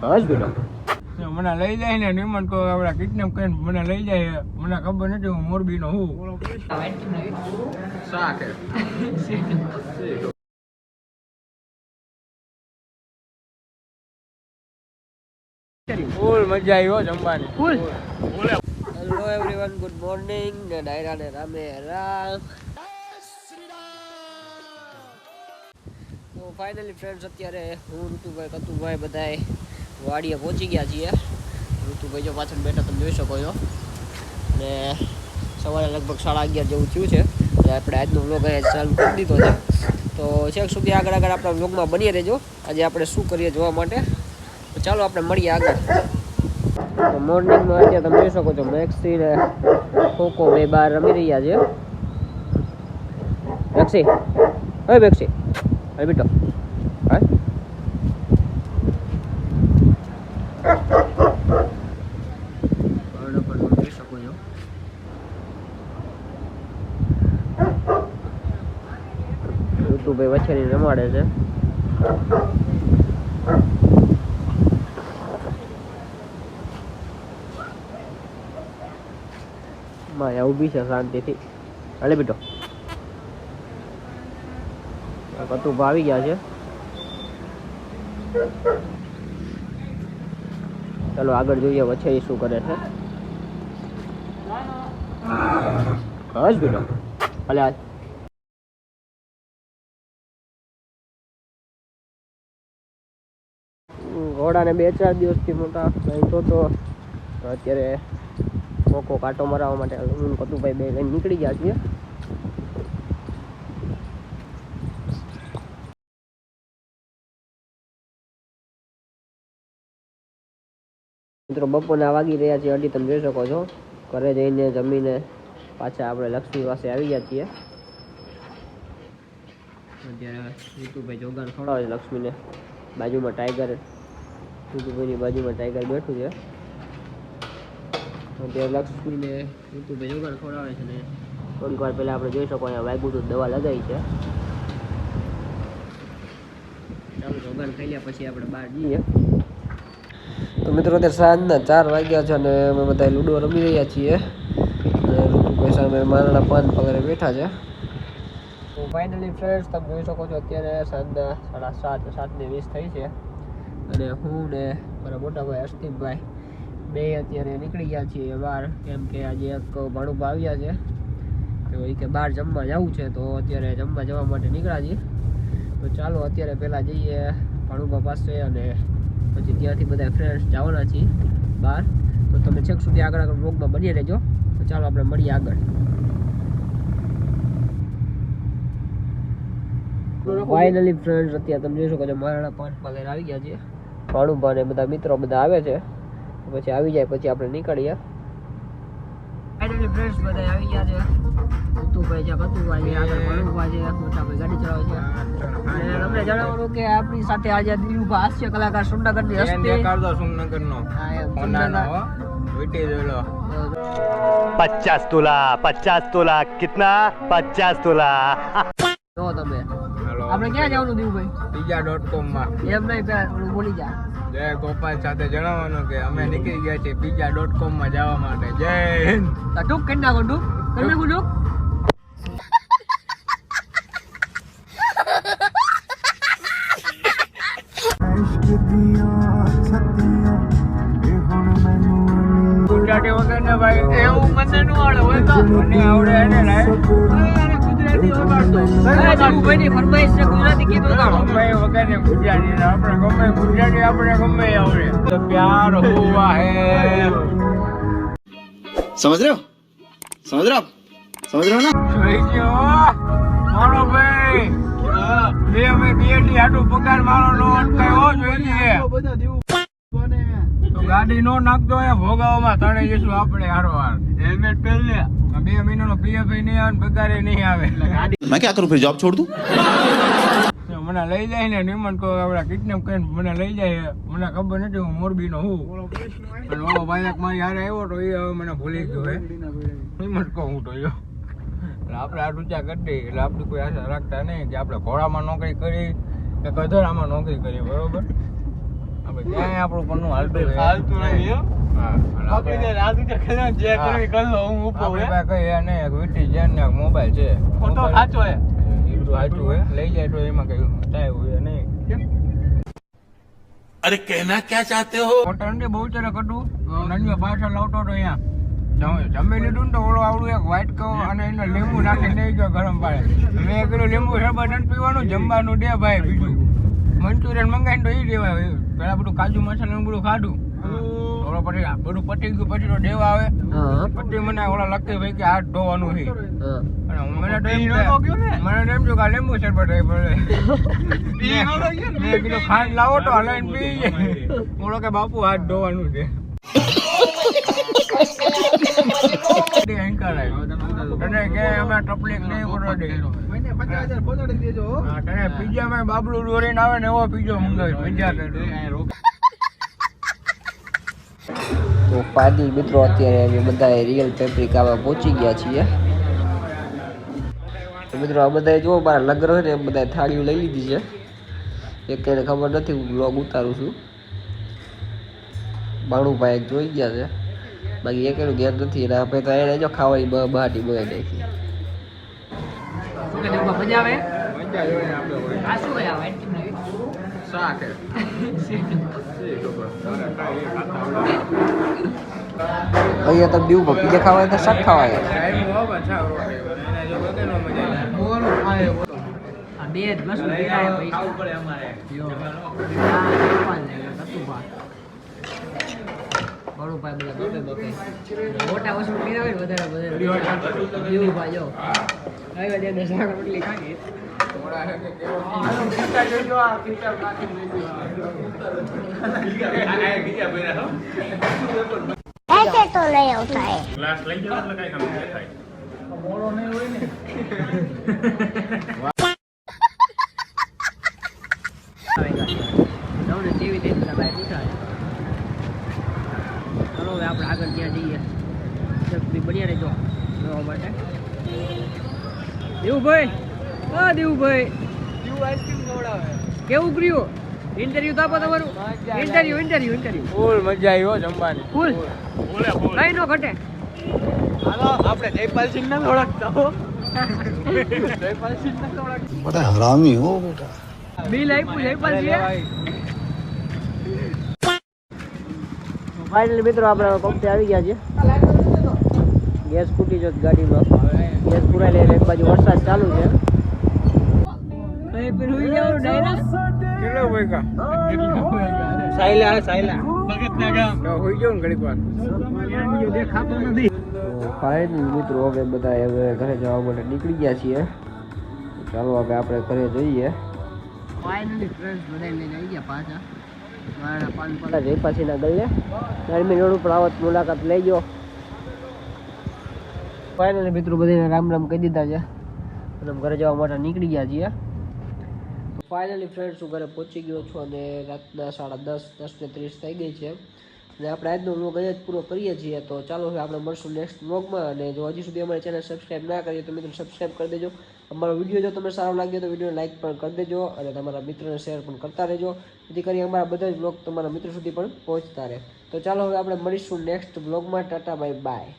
હસ બેટા મને લઈ જાય ને નિમન કો આપડા કિડનેપ કરીને મને લઈ જાય મને ખબર નથી હું મોરબી નો હું શાક ફૂલ મજા આવી હો જમવાની ફૂલ હેલો એવરીવન ગુડ મોર્નિંગ ને ડાયરા ને રામે રામ તો ફાઇનલી ફ્રેન્ડ્સ અત્યારે હું ઋતુભાઈ કતુભાઈ બધાય વાડીએ પહોંચી ગયા છીએ ઋતુભાઈ જો પાછળ બેઠા તમે જોઈ શકો છો ને સવારે લગભગ 11:30 જેવું થયું છે એટલે આપણે આજનો વ્લોગ અહીંયા ચાલુ કરી દીધો છે તો છેક સુધી આગળ આપણા વ્લોગમાં બની રહેજો આજે આપણે શું કરીએ જોવા માટે તો ચાલો આપણે મળીએ આગળ તો મોર્નિંગમાં અત્યારે તમે જોઈ શકો છો મેક્સી ને ખોખો બે બહાર રમી રહ્યા છે મેક્સી હવે મેક્સી હવે બેટો હા જોઈ શકો છો ઋતુભાઈ વચ્ચેની રમાડે છે માયા ઊભી છે શાંતિથી હાલે બેટો કતુભા આવી ગયા છે ચાલો આગળ જોઈએ વચ્ચે શું કરે છે હસ બેટો હાલે હાલ ઘોડાને 2-4 દિવસથી મોટા તો અત્યારે ખોખો કાંટો મરાવવા માટે હું કતુભાઈ બે લઈને નીકળી ગયા છીએ મિત્રો બપોરના વાગી રહ્યા છે અઢી તમે જોઈ શકો છો ઘરે જઈને જમીને પાછા આપણે લક્ષ્મી પાસે આવી ગયા છીએ અત્યારે ઋતુભાઈ જોગાણ ખવડાવે છે લક્ષ્મીને બાજુમાં ટાઈગર ઋતુભાઈની બાજુમાં ટાઈગર બેઠું છે અત્યારે લક્ષ્મીને ઋતુભાઈ જોગાણ ખવડાવે છે ને થોડીક વાર પહેલાં આપણે જોઈ શકો અહીંયા વાગ્યું તો દવા લગાવી છે ચાલો જોગાણ ખાઈ લ્યા પછી આપણે બહાર જઈએ તો મિત્રો અત્યારે સાંજના 4 વાગ્યા છે અને અમે બધા લૂડો રમી રહ્યા છીએ અને ઋતુભાઈ સામે મારાના પાન પગરે બેઠા છે તો ફાઇનલી ફ્રેન્ડ્સ તમે જોઈ શકો છો અત્યારે સાંજના 7:30 થઈ છે અને હું ને મારા મોટા ભાઈ હર્ષદીપભાઈ બે અત્યારે નીકળી ગયા છીએ બહાર કેમ કે આજે એક ભાણુભા આવ્યા છે તો એ કે બહાર જમવા જવું છે તો અત્યારે જમવા જવા માટે નીકળ્યા છીએ તો ચાલો અત્યારે પહેલાં જઈએ ભાણુભા પાસે અને પછી ત્યાંથી બધા ફ્રેન્ડ્સ જવાના છીએ બહાર તો તમે છેક સુધી આગળ વ્લોગમાં બની રહેજો તો ચાલો આપણે મળીએ આગળ ફાઇનલી ફ્રેન્ડ્સ અત્યારે તમે જોઈ શકો છો મારા 5 લઈને આવી ગયા છે ભાણુભા ને બધા મિત્રો બધા આવે છે પછી આવી જાય પછી આપણે નીકળીએ ફાઇનલી ફ્રેન્ડ્સ બધા આવી ગયા છે ઋતુભાઈ છે કતુભાઈ છે આગળ ભાણુભા છે મોટા ભાઈ ગાડી ચલાવે છે અને તમને જણાવવાનું કે આપણી સાથે આજે દિલુભા હાસ્ય કલાકાર સુંદરગઢની હસ્તી કારદો સુંદરગઢનો ફોનાનો વિટી દેલો 50 તોલા कितना 50 तोला તો તમે આપણે ક્યાં જવાનું દિલુભાઈ pizza.com માં એમ નહીં પેલા બોલી જા જય ગોપાલ સાથે જણાવવાનું કે અમે નીકળી ગયા છીએ pizza.com માં જવા માટે જય હિન્દ ટૂક કરી નાખો ટૂક કરી નાખો ટૂક ગુજરાતી વગર ને ભાઈ એવું મને ન આવડે હોય તો મને આવડે એને લાય ગુજરાતી વગાડતો ભાઈની ફરમાઈશ છે ગુજરાતી ગીત વગાડો ભાઈ વગર ને ગુજરાતી આપણે ગમે ગુજરાતી આપણે ગમે આવડે તો પ્યાર હુઆ હે समझ रहे हो ना સહી ગયો મારો ભાઈ બે અમે બીએટી આટો પગાર મારો નો અટકાયો જોઈએ તો ગાડી નો નાખતો હે ભોગાવમાં તણે જઈશું આપણે હારવાર હેલ્મેટ પહેર લે 2 મહિનાનો પીએફ નહીં આવે પગારે નહીં આવે એટલે ગાડી मैं क्या करूं फिर जॉब छोड़ दूं મને લઈ જાય ને નિમન કો આપડા કિડનેપ કરીને મને લઈ જાય મને ખબર નથી હું મોરબી નો હું અને ઓલો ભાઈ મારી હારે આવ્યો તો એ હવે મને ભૂલી ગયો હે નિમન કો હું તો યો એટલે આપણે આ ઊંચા કરી દઈએ એટલે આપણે કોઈ આશા રાખતા નહીં કે આપણે ઘોડામાં નોકરી કરી કે કધરામાં નોકરી કરી બરોબર ક્યાંય આપણું પન્નું હાલતું નહીં હો. હા પકડી દે આ તું ખેલા જે કરે કર લો હું ઊભો હે આપણે કઈ એને એક વીટી જેન ને મોબાઈલ છે ફોટો સાચો હે એ બધું સાચું હે લઈ જાય તો એમાં કઈ થાય હોય નહીં अरे कहना क्या चाहते हो હોટલ ને બહુ ચાલે કટું નંજો પાછળ લાવતો તો અહીંયા જમી લીધું ને તો ઓલો આવડું એક વ્હાઈટ કહો અને એને લીંબુ નાખી નહીં ગયો ગરમ પાણી મેં કીધું લીંબુ શરબત નથી પીવાનું જમવાનું દે ભાઈ બીજું મંચુરિયન મંગાવીને તો એ દેવાય પેલા બધું કાજુ મસાલા બધું ખાધું ઓલો પછી બધું પતી ગયું પછી તો દેવા આવે હા પછી મને ઓલા લકી ભાઈ કે હાથ ધોવાનું છે હા અને મને તો એમ પીનો તો ગયો ને? મને તો એમ થયું કે આ લીંબુ શરબત હે પડે પીનો તો ગયો ને? મેં કીધું ખાંડ લાવો તો હલાઈને પી જાય ઓલો કે બાપુ હાથ ધોવાનું છે તને કે અમે તકલીફ નહીં કરવા દે હા, તને પીઝામાં બાબલું દોરીને આવે ને એવો પીઝો મંગાવી પીઝા તો ફાઇનલ મિત્રો અત્યારે અમે બધા રિયલ પેપ્રિકામાં પહોંચી ગયા છીએ તો મિત્રો આ બધા જો મારા લગ્ન હોય ને એમ બધા થાળીઓ લઈ લીધી છે એક એને ખબર નથી હું બ્લોગ ઉતારું છું બાણુભાઈ એક જોઈ ગયા છે બાકી એક એનું જ્ઞાન નથી અને આપણે તો એને જો ખાવાની બહાટી બગાડી નાખી મજા આવે મજા જોઈને આપણે હોય આ શું હોય આ વાઈટ નવી શાક હે અહીંયા તો બીવું પીઝા ખાવા તો શાક ખાવા આ બે જ વસ્તુ પીરાય પૈસા પડે અમારે યો આ પાન લે કતુભા બડું પાય બધા બપે મોટા વસ્તુ પીરાય વધારે એવું ભાઈ જો હવે દે શાક રોટલી ખાઈ ऐसे तो नहीं होता है ચલો હવે આપણે આગળ ત્યાં જઈએ બન્યા રહેજો જોવા માટે દેવુભાઈ હા દેવુભાઈ કેવું કર્યું ઇન્ટરવ્યુ તો આપો તમારું ઇન્ટરવ્યુ ફૂલ મજા આવી હો જમવાની ફૂલ કઈ નો ઘટે હાલો આપણે જયપાલસિંહ ને ઓળખતા હો જયપાલસિંહ ને ઓળખતા बड़ा हरामी हो बेटा બિલ આપ્યું જયપાલસિંહ ફાઇનલી મિત્રો આપણે પંપે આવી ગયા છે ગેસ ફૂટી જો ગાડીમાં ગેસ પુરાઈ લે એક બાજુ વરસાદ ચાલુ છે પેલું જાવ ડાયરેક્ટ કેટલો પૈકા સાયલા ભગતના ગામ તો હોઈ ગયો ને ઘડીક વાર દેખાતો નથી ફાઇનલી મિત્રો હવે બધા હવે ઘરે જવા માટે નીકળી ગયા છીએ ચાલો હવે આપણે ઘરે જઈએ ફાઇનલી ફ્રેન્ડ્સ બધા લઈને આવી ગયા પાછા મારા પાન જયપાસીના ગલ્લે ગરમી રોડ ઉપર આવત મુલાકાત લેજો ફાઇનલી મિત્રો બધાને રામ રામ કહી દીધા છે અને અમે ઘરે જવા માટે નીકળી ગયા છીએ ફાઇનલી ફ્રેન્ડ્સ હું ઘરે પહોંચી ગયો છું અને રાતના 10:30 થઈ ગઈ છે અને આપણે આજનો વ્લોગ અહીંયા જ પૂરો કરીએ છીએ તો ચાલો હવે આપણે મળશું નેક્સ્ટ વ્લોગમાં અને જો હજી સુધી અમારી ચેનલ સબસ્ક્રાઈબ ના કરીએ તો મિત્રો સબસ્ક્રાઈબ કરી દેજો અમારો વિડીયો જો તમને સારો લાગ્યો તો વિડીયોને લાઈક પણ કરી દેજો અને તમારા મિત્રોને શેર પણ કરતા રહેજો જેથી કરી અમારા બધા જ વ્લોગ તમારા મિત્રો સુધી પણ પહોંચતા રહે તો ચાલો હવે આપણે મળીશું નેક્સ્ટ વ્લોગમાં ટાટા બાય બાય